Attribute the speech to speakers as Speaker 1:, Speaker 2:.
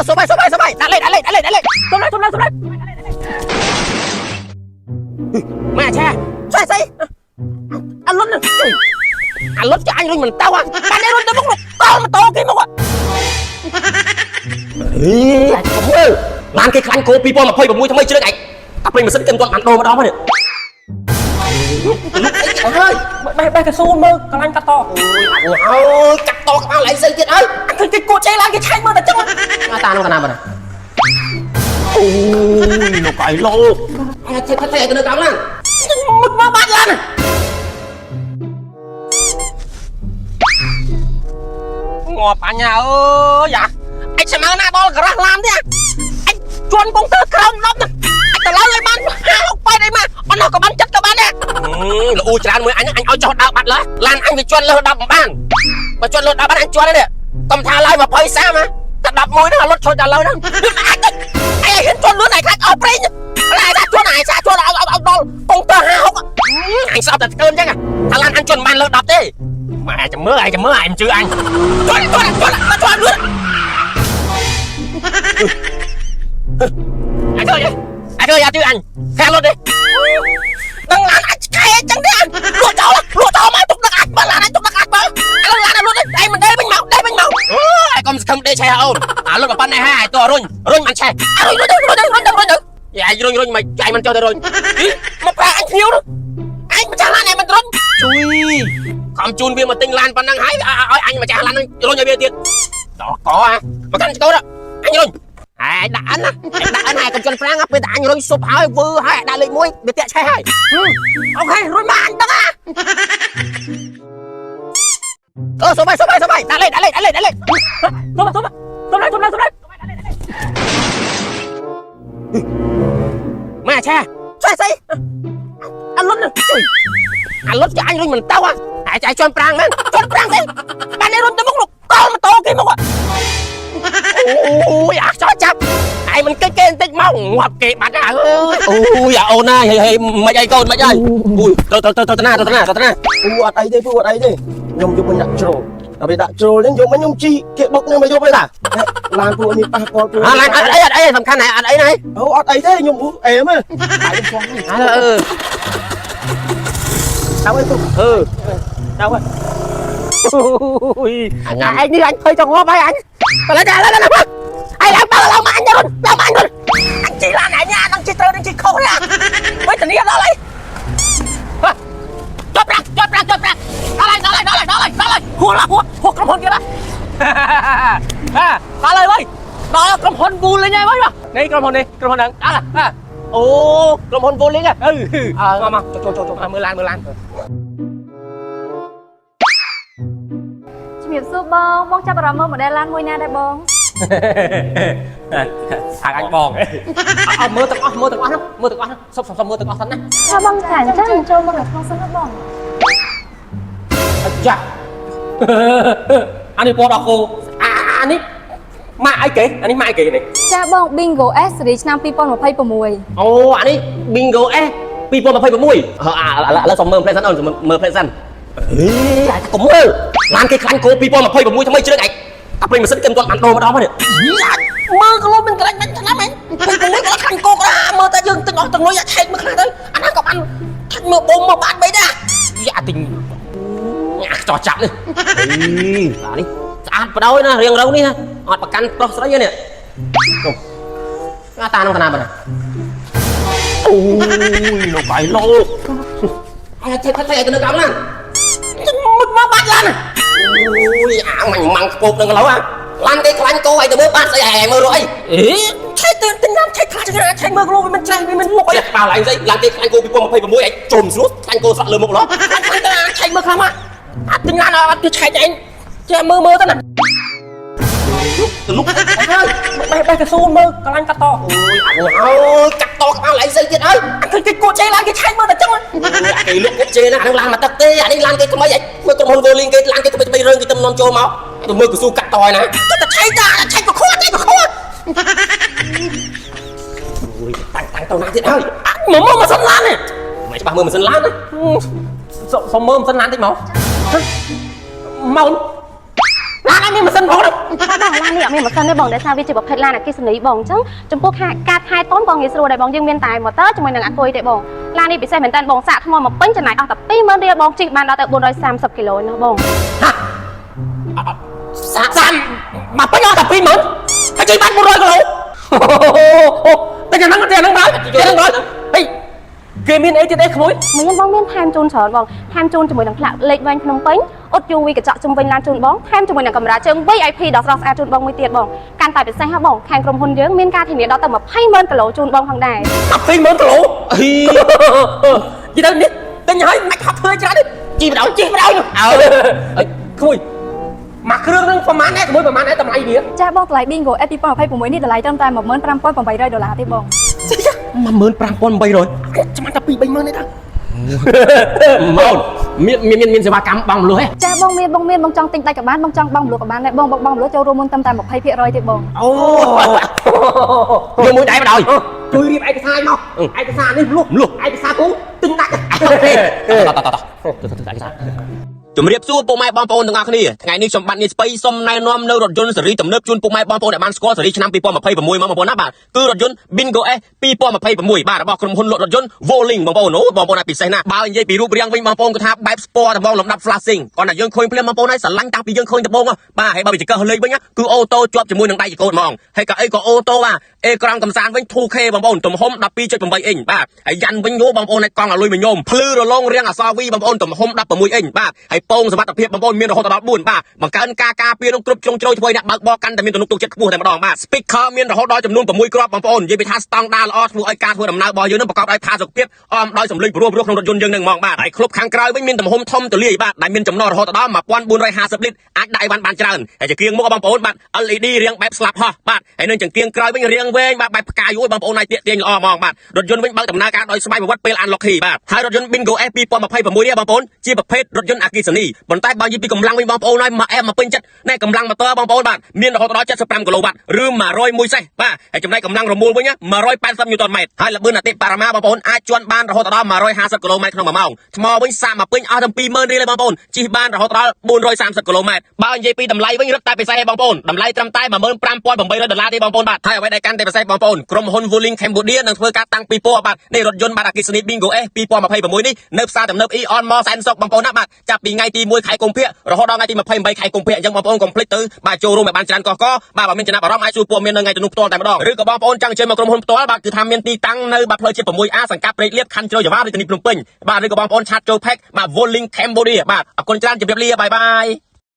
Speaker 1: số bay đã lên xuống lên mẹ cha xoay anh lớn anh lớn cho anh rồi mình tao à anh ấy luôn tao bốc to mà to kia mà lan cái khăn cô people mà phơi vào mũi thằng mày chưa được ảnh tập mình mà sân kem toàn ăn đồ mà đó mà được ơi bay cái xôn mơ còn anh cắt to ôi cắt to các bạn lại dây tiền ơi anh thấy cái cô cháy lan cái cháy mơ thật chắc á ta nó còn làm mà ôi nó cày lô thế cái nơi cao lan mất má bát lan này ngọt à nhà ơi dạ anh sẽ mang na đó là làm thế à anh chuồn công tơ không lắm nè anh ta lấy ban học bay đây mà nó có ban chất các bạn nè là u tràn mới anh ơi cho đạo bạn lá lan anh phải chuồn lơ đập ban mà chuồn lơ đập ban anh chuồn đấy nè cầm thà lai mà bay xa mà ta đập môi nó là lót thôi trả lời đó anh hiện chuồn luôn này khách ở đây lại ra chuồn này xa chuồn đâu công tơ học anh sao thật cơn chứ à thà lan anh chuồn ban lơ đập đi mà chấm mơ em chứ anh chuồn luôn anh ơi chứ anh khen luôn đi đừng làm anh cái chẳng đi anh lùa cháu mà tục được anh mà là anh tục được anh mà anh làm luôn đi đây mình đây màu con không đi xe ôn lúc mà pan này haiตัวรุ่นมันแช่รุ่นmày chạy mình cho tôi rồi mà pra anh thiếu đó anh mà trả lan này mìnhรุ่นchui không chun bia mà tinh lan pan năng hái anh mà trả lanรุ่นnhà bia tiền đó có à mà cái đó anhรุ่นanh đã anh này cầm chân phang á bây giờ anh rồi sụp hỏi vừa hỏi đã lấy mũi để tiện xe hai ok rồi mà anh đó à số bay đã lên xuống lên mẹ cha xoay anh lớn cho anh rồi mình tao à chạy cho anh prang man đi bạn ấy luôn tao bốc to mà to kia mà ôi cho chắp ai mình cái tích máu ngoạp kệ bạn à ơi ui dạ ôn này mày ai con mày ơi ui tôi na ở đây đi nhung chúng mình đặt trồ tapi tak trồ lên dùng mấy nhung chi kệ bốc nên mày vô bây giờ làm của mình ta con làm ở đây tầm khăn này ở đây này ở đây thế nhung em á đâu ấy đâu ấy anh như anh hơi cho ngó bay anh lên ai làm bao mà anh rồi anh chỉ là này nha đang chỉ tơ đang chỉ khâu đấy à mấy tình yêu đó lấy chốt ra đó lại hùa cầm hồn kia đó đó lời ơi đó cầm hồn vui lên nha mấy mà đây cầm hồn đằng đó là ô cầm hồn vui lên nha mà cho mưa lan
Speaker 2: ជំរាបសួរបងចាប់អារម្មណ៍មើល model ឡានមួយណាដែរបង
Speaker 1: thằng anh bòn mơ từng óc sắp mơ từng óc thân á
Speaker 2: ថាបងចាអញ្ចឹងចូលមកក្នុងសិនណាបង
Speaker 1: ចាអានេះបងដល់គោអានេះម៉ាក់អីគេអានេះម៉ាក់អីគេនេះ
Speaker 2: ចាបង Bingo S សេរីឆ្នាំ 2026
Speaker 1: អូអានេះ Bingo S 2026ឥឡូវសុំមើល play សិនអូនមើល play សិនចាកុំមើលឡានគេខ្លាញ់គោ2026ថ្មីជ្រើកឯងតែពេលមិនសិនគេមិនទាន់បានដូរម្ដងមកនេះមើលគីឡូមិនខ្លាញ់មិនឆ្នាំឯង2026ក៏ខ្លាញ់គោក៏មើលតែយើងទាំងអស់ទាំងលុយឆែកមើលខ្លះទៅអាណាក៏បានខាច់មើលបងមកបានបីដែរយ៉ាទិញចោះចាប់នេះអានេះស្អាតបដ ôi ណារៀងរៅនេះអត់ប្រកាន់ប្រុសស្រីទេនេះតានឹងកណាបាទអូយលោកកៃឡូអាចេះតែទៅនៅកំណាមុខមកបាត់ឡានអូយអាម៉ាំងស្គប់នឹងកន្លោឡានគេខ្លាញ់គោឲ្យទៅមើលបាត់ស្អីឯងមើលរកអីឆែកទៅញ៉ាំឆែកខ្លាចឆែកមើលគោវាមិនចាស់វាមិនមុខអីបាល់ឯងស្អីឡានគេខ្លាញ់គោ2026ឯងជុំស្រួលខ្លាញ់គោស្រាក់លើមុខឡោះខ្លាញ់ទៅឆែកមើលខ្លាំងមកអត់ទិញឡានអត់ទៅឆែកឯងចេះមើលទៅណាទៅលុកអើយបែកទៅស៊ូនមើលកន្លាញ់កាត់តអូយកាត់តក្បាលឯងស្អីទៀតអើយឃើញគេគួចេឡានគេឆែកមើលតែចឹងគេលុកគួចេណាអានឹងឡានមកទឹកទេអានេះឡានគេថ្មីឯងមើលក្រុមហ៊ុន Volin គេឡានគេថ្មីរឿងគេទៅនាំចូលមកទៅមើលកស៊ូកាត់តឯណាតែឆែកឆែកក៏ខួតទេក៏ខួតអូយតាំងទៅណាទៀតហើយមើលម៉ាស៊ីនឡាននេះមិនច្បាស់មើលម៉ាស៊ីនឡានណាសុំមើលម៉ាស៊ីនឡានតិចមកម៉ោន ឡាននេះមិនសិនផងទេ
Speaker 3: បងឡាននេះអត់មានម៉ាស៊ីនទេបងដែលថាវាជាប្រភេទឡានអគ្គិសនីបងអញ្ចឹងចំពោះការថែទាំបងងាយស្រួលដែរបងយើងមានតែម៉ូទ័រជាមួយនឹងអាគុយទេបងឡាននេះពិសេសមែនតើបងសាកថ្មមកពេញចំណាយអស់តែ20000រៀលបងជិះបានដល់ទៅ430គីឡូណាបង
Speaker 1: សាំមកពេញអស់តែ20000ហើយជិះបាន100គីឡូតែយ៉ាងហ្នឹងដល់ហេគេមានអីទៀតអីក្មួយ
Speaker 3: មានបងមានថែមជូនច្រើនបងថែមជូនជាមួយនឹងផ្លាកលេខវែងភ្នំពេញអ៊ុត UV កញ្ចក់ជុំវិញឡានជូនបងថែមជាមួយនឹងកាមេរ៉ាជើង VIP ដ៏ស្រស់ស្អាតជូនបងមួយទៀតបងកាន់តែពិសេសហ៎បងខាងក្រុមហ៊ុនយើងមានការធានាដល់ទៅ200,000គីឡូជូនបងផងដែរ
Speaker 1: 20000គីឡូហីយីទៅនេះទិញហើយមិនខត់ធ្វើច្រើនទេជីម្ដងជិះម្ដងក្មួយមកគ្រឿងនឹងប្រហែលដែរក្មួយប្រហែលដែរតម្លៃវា
Speaker 2: ចាបងតម្លៃ Bingo S 2026នេះតម្លៃត្រឹមតែ$15800ទេបង
Speaker 1: 15800ចាំតែ2-30000ទេតាមកមានសេវាកម្មបងមលុះហ៎
Speaker 2: ចាបងមានបងចង់ទិញដាច់ក៏បានបងចង់បងមលុះក៏បានដែរបងមលុះចូលរួមមុនត្រឹមតែ20%ទេបង
Speaker 1: អូយកមួយដែរមកដល់ជួយរៀបឯកសារមកឯកសារនេះលុះឯកសារគូទិញដាច់តជំរាបសួរពុកម៉ែបងប្អូនទាំងអស់គ្នាថ្ងៃនេះខ្ញុំបាទនេះស្បៃសុំណែនាំនៅរថយន្តស៊េរីទំនើបជូនពុកម៉ែបងប្អូនដែលបានស្គាល់ស៊េរីឆ្នាំ2026មកបងប្អូនណាបាទគឺរថយន្ត Bingo S 2026បាទរបស់ក្រុមហ៊ុនលក់រថយន្ត Volling បងប្អូនអូបងប្អូនពិសេសណាស់បើនិយាយពីរូបរាងវិញបងប្អូនគាត់ថាបែប Sport តែបងលំដាប់ flashing គាត់ថាយើងឃើញភ្លាមបងប្អូនហើយស្រឡាញ់តាំងពីយើងឃើញដំបូងបាទហើយបើវាចង្កឹះលេខវិញគឺអូតូជាប់ជាមួយនឹងដៃចង្កូតហ្មងហើយក៏អីក៏អូតូបាទអេក្រង់កំសាន្តវិញ 2K បងប្អូនទំហំ 12.8 អ៊ីងបាទហើយយ៉ាន់វិញយោបងប្អូនឲ្យកង់ឲ្យលុយមួយញោមភ្លឺរលោងរាងអក្សរ V បងប្អូនទំហំ 16 អ៊ីងបាទហើយពងសមត្ថភាពបងប្អូនមានរហូតដល់4បាទបង្កើនការការពារនឹងគ្រប់ជ្រុងជ្រោយធ្វើអ្នកបើកបរកាន់តែមានទំនុកទុកចិត្តខ្ពស់តែម្ដងបាទ speaker មានរហូតដល់ចំនួន6គ្រាប់បងប្អូននិយាយពីថាស្តង់ដារល្អធ្វើឲ្យការធ្វើដំណើររបស់យើងនឹងប្រកបដោយផាសុកភាពអមដោយសម្លេងព្រោះក្នុងរថយន្តយើងនឹងហ្មងបាទហើយគ្រប់ខាងក្រោយវិញមានទំហំធំទូលាយបាទដែលមានចំណុះរហូតដល់1450លីត្រអាចដាក់ឲ្យបានច្រើនហើយជាគ្រឿងមុខបងប្អូនបាទ LED រាងបែបស្លាប់ហោះបាទហើយនឹងចង្កៀងក្រោយវិញរាងវែងបាទបែបផ្កាយយួរបងប្អូនឲ្យទាក់ទាញល្អហ្មងបាទរថយន្តវិញបើកដំណើរការដោយស្វ័យប្រវត្តិពេល unlock key បាទហើយរថយន្ត Bingo S 2026នេះបងប្អូនជាប្រភេទរថយន្តអគ្គិសនីប៉ុន្តែបើនិយាយពីកម្លាំងវិញបងប្អូនហើយមកពេញចិត្តណែកម្លាំងម៉ូទ័របងប្អូនបាទមានរហូតដល់75គីឡូវ៉ាត់ឬ101សេះបាទហើយចំណែកកម្លាំងរមុលវិញ180 Newton meters ហើយល្បឿនអតិបរមាបងប្អូនអាចជាន់បានរហូតដល់150គីឡូម៉ែត្រក្នុង1ម៉ោងថ្មវិញសាកមកពេញអស់ទាំង20000រៀលបងប្អូនជិះបានរហូតដល់430គីឡូម៉ែត្របើនិយាយពីតម្លៃវិញរឹតតែពិសេសបងប្អូនតម្លៃត្រឹមតែ$15800ទេបងប្អូនបាទហើយអ្វីដែលកាន់តែពិសេសបងប្អូនក្រុមហ៊ុន Volling Cambodia នឹងធ្វើការតាំងពីពណ៌បាទនេះរថយន្តបាទអគ្គិសនី Bingo S 2026នេះនៅផ្សារទំនើប Eon Mall សែនសុខបងប្អូនណាបាទចាប់ពីថ្ងៃទី1ខែកុម្ភៈរហូតដល់ថ្ងៃទី28ខែកុម្ភៈអញ្ចឹងបងប្អូនកុំភ្លេចទៅបាទចូលរួមឲ្យបានច្រើនកកបាទបើមានចំណាប់អារម្មណ៍អាចសួរព័ត៌មាននៅថ្ងៃទៅនោះផ្ទាល់តែម្ដងឬក៏បងប្អូនចង់អញ្ជើញមកក្រុមហ៊ុនផ្ទាល់បាទគឺថាមានទីតាំងនៅបាទផ្លូវជាតិ 6A សង្កាត់ព្រែកលៀបខណ្ឌជ្រោយចង្វារាជធានីភ្នំពេញបាទឬក៏បងប្អូនឆាតចូល Pack បាទ Volling Cambodia បាទអរគុណច្រើនជម្រាបលាបាយបាយ